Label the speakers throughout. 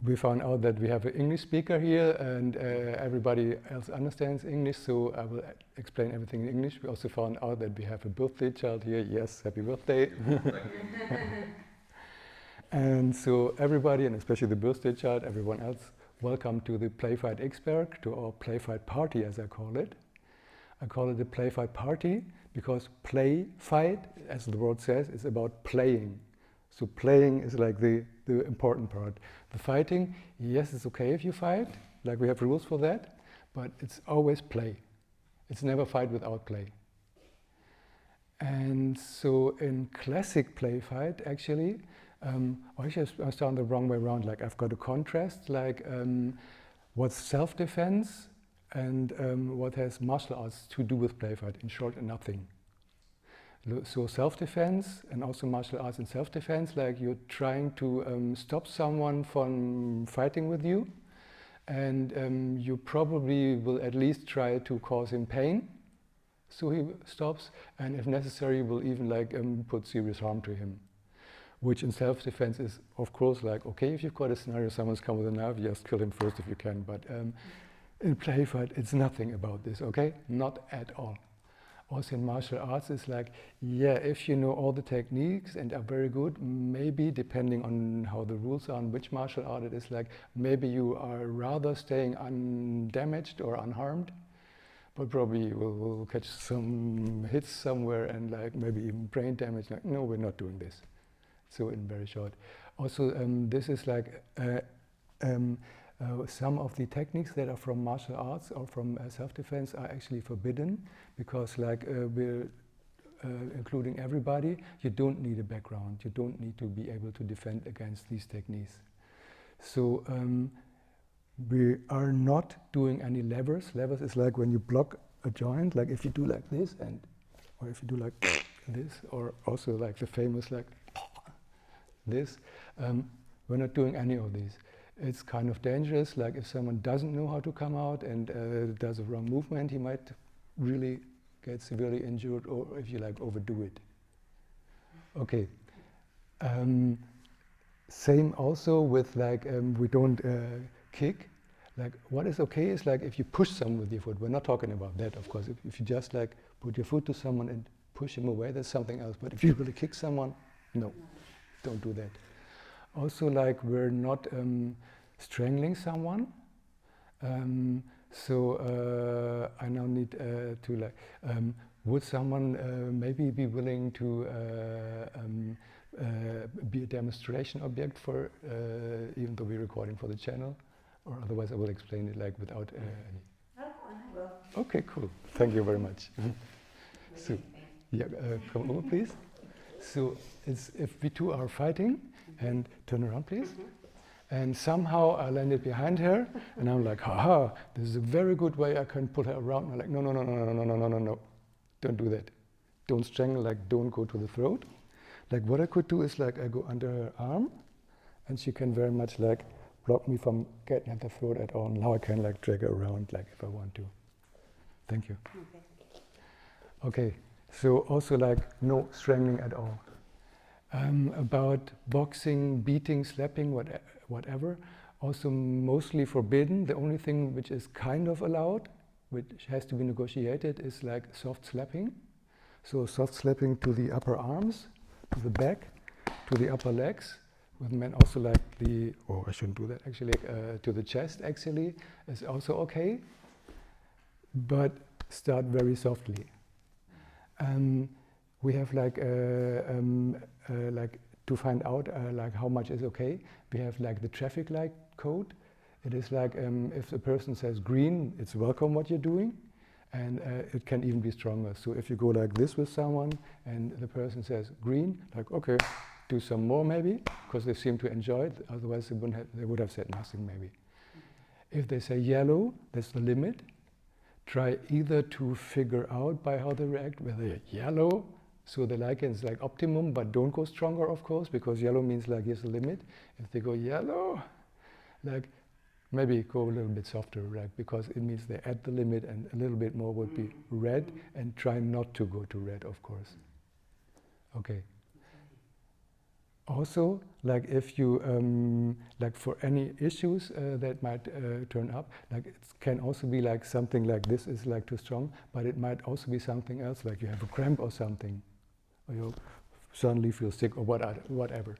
Speaker 1: we found out that we have an English speaker here, and everybody else understands English, so I will explain everything in English. We also found out that we have a birthday child here. Yes, happy birthday. And so everybody, and especially the birthday child, everyone else, welcome to the playfight-xberg, to our playfight party, as I call it. I call it a playfight party because play, fight, as the word says, is about playing. So playing is like the important part. The fighting, yes, it's okay if you fight, like we have rules for that, but it's always play. It's never fight without play. And so in classic play fight, actually, actually I start the wrong way around. Like I've got a contrast, like what's self-defense and what has martial arts to do with play fight. In short, nothing. So self-defense and also martial arts and self-defense, like you're trying to stop someone from fighting with you, and you probably will at least try to cause him pain, so he stops, and if necessary will even like put serious harm to him. Which in self-defense is of course like, okay, if you've got a scenario, someone's come with a knife, just kill him first if you can, but in play fight it's nothing about this, okay? Not at all. Also in martial arts, it's like, yeah, if you know all the techniques and are very good, maybe depending on how the rules are and which martial art it is, like maybe you are rather staying undamaged or unharmed, but probably you will catch some hits somewhere and like maybe even brain damage. Like, no, we're not doing this. So in very short. Also, this is like some of the techniques that are from martial arts or from self-defense are actually forbidden because like we're including everybody, you don't need a background, you don't need to be able to defend against these techniques. So we are not doing any levers. Levers is like when you block a joint, like if you do like this and, or if you do like this, or also like the famous like this, we're not doing any of these. It's kind of dangerous, like if someone doesn't know how to come out and does a wrong movement, he might really get severely injured, or if you like overdo it. Okay. Same also with like, we don't kick. Like what is okay is like if you push someone with your foot. We're not talking about that, of course. If you just like put your foot to someone and push him away, that's something else. But if you really kick someone, no, don't do that. Also, like we're not strangling someone. So I now need to like, would someone maybe be willing to be a demonstration object for, even though we're recording for the channel, or otherwise I will explain it like without any. Okay, cool. Thank you very much. So, yeah, come over, please. So it's if we two are fighting, and turn around, please. And somehow I landed behind her, and I'm like, haha, this is a very good way I can pull her around. And I'm like, no, no, no, no, no, no, no, no, no, no. Don't do that. Don't strangle, like don't go to the throat. Like what I could do is like I go under her arm, and she can very much like block me from getting at the throat at all. Now I can like drag her around like if I want to. Thank you. Okay, so also like no strangling at all. About boxing, beating, slapping, whatever, also mostly forbidden. The only thing which is kind of allowed, which has to be negotiated, is like soft slapping. So soft slapping to the upper arms, to the back, to the upper legs. With men also like the, oh I shouldn't do that actually, to the chest actually is also okay, but start very softly. We have like to find out like how much is okay. We have like the traffic light code. It is like if the person says green, it's welcome what you're doing, and it can even be stronger. So if you go like this with someone and the person says green, like okay, do some more maybe, because they seem to enjoy it. Otherwise they would have said nothing maybe. If they say yellow, that's the limit. Try either to figure out by how they react whether they're yellow, so they like it, it's like optimum, but don't go stronger, of course, because yellow means like here's the limit. If they go yellow, like maybe go a little bit softer, like because it means they're at the limit, and a little bit more would be red, and try not to go to red, of course. Okay. Also, like if you, like for any issues that might turn up, like it can also be like something like this is like too strong, but it might also be something else, like you have a cramp or something, or you suddenly feel sick or whatever.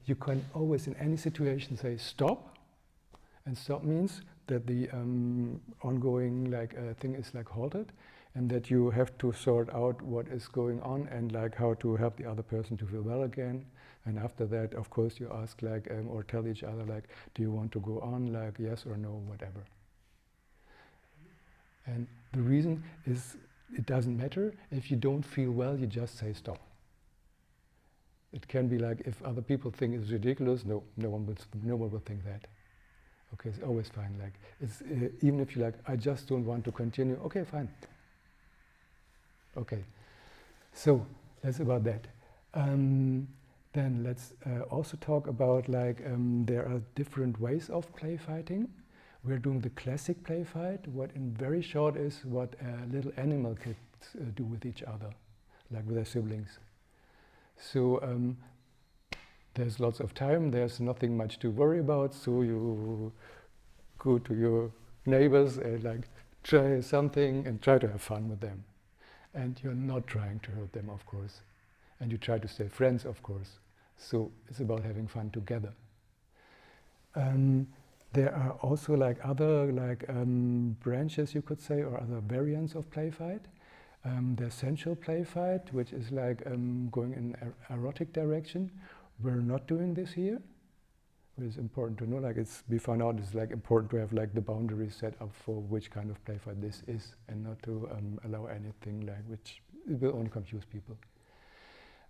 Speaker 1: You can always in any situation say stop, and stop means that the ongoing like thing is like halted, and that you have to sort out what is going on and like how to help the other person to feel well again. And after that, of course, you ask like or tell each other like, do you want to go on, like yes or no, whatever. And the reason is it doesn't matter if you don't feel well, you just say stop. It can be like if other people think it's ridiculous, no one will think that. Okay, it's always fine. Like it's even if you like, I just don't want to continue. Okay, fine. Okay, so that's about that. Then let's also talk about like there are different ways of play fighting. We're doing the classic play fight. What in very short is what little animal kids do with each other, like with their siblings. So there's lots of time, there's nothing much to worry about, so you go to your neighbors and like try something and try to have fun with them. And you're not trying to hurt them, of course. And you try to stay friends, of course. So it's about having fun together. There are also like other like branches, you could say, or other variants of play fight. There's sensual play fight, which is like going in an erotic direction. We're not doing this here. It's important to know, like we found out it's like important to have like the boundaries set up for which kind of play fight this is, and not to allow anything like which it will only confuse people.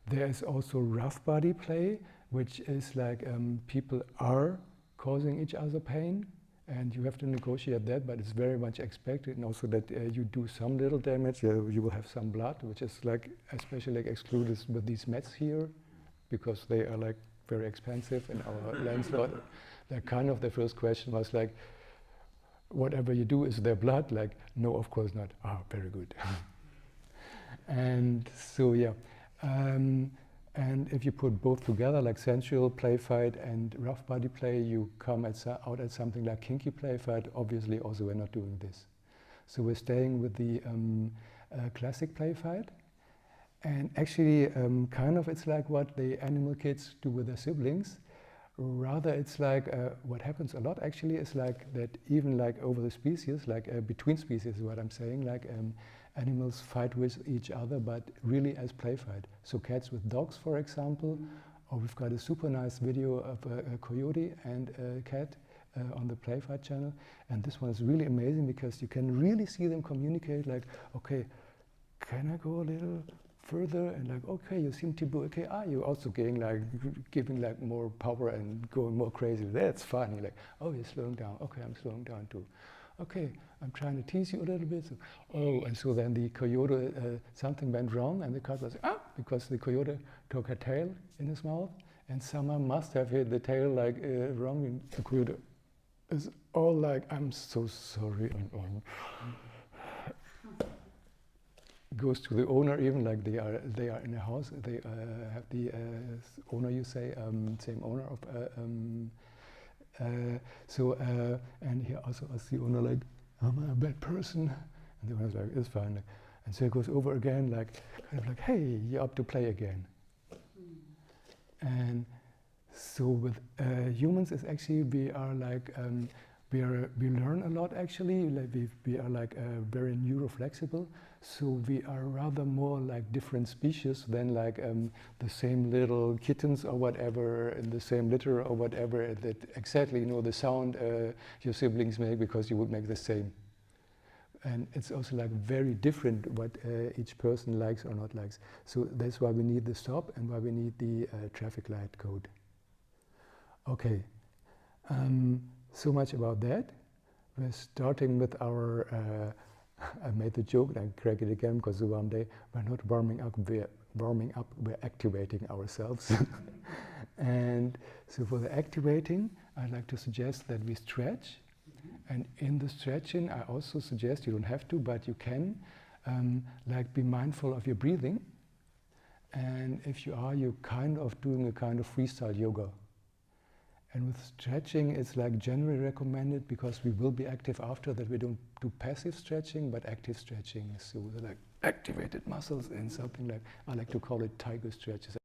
Speaker 1: There is also rough body play, which is like people are causing each other pain, and you have to negotiate that, but it's very much expected, and also that you do some little damage. You will have some blood, which is like especially like excluded with these mats here, because they are like very expensive in our landslot. Like kind of the first question was like, whatever you do, is there blood? Like, no, of course not. Ah, very good. And so yeah, and if you put both together, like sensual play fight and rough body play, you come out at something like kinky play fight. Obviously, also we're not doing this. So we're staying with the classic play fight. And actually, kind of it's like what the animal kids do with their siblings. Rather, it's like what happens a lot actually is like that even like over the species, like between species is what I'm saying, like animals fight with each other, but really as play fight. So cats with dogs, for example, or we've got a super nice video of a coyote and a cat on the play fight channel. And this one is really amazing because you can really see them communicate like, okay, can I go a little further, and like, okay, you seem to be okay. You're also giving like more power and going more crazy. That's fun. You're like, oh, you're slowing down. Okay, I'm slowing down too. Okay, I'm trying to tease you a little bit. So, oh, and so then the coyote, something went wrong, and the cat was because the coyote took her tail in his mouth, and someone must have hit the tail like wrong. And the coyote is all like, I'm so sorry. Goes to the owner, even like they are in a house. They have the owner, you say, same owner of. And he also asks the owner like, "Am I a bad person?" And the owner's like, "It's fine." And so he goes over again, like kind of like, "Hey, you're up to play again." And so with humans, is actually we are like. We learn a lot actually. Like we are like very neuroflexible, so we are rather more like different species than like the same little kittens or whatever in the same litter or whatever that exactly know the sound your siblings make, because you would make the same. And it's also like very different what each person likes or not likes. So that's why we need the stop and why we need the traffic light code. Okay. So much about that. We're starting with our, I made the joke, and I crack it again, because one day we're not warming up, we're activating ourselves. And so for the activating, I'd like to suggest that we stretch. And in the stretching, I also suggest, you don't have to, but you can, like be mindful of your breathing. And if you are, you're kind of doing a kind of freestyle yoga. And with stretching, it's like generally recommended because we will be active after that. We don't do passive stretching, but active stretching. So like activated muscles and something like, I like to call it tiger stretches.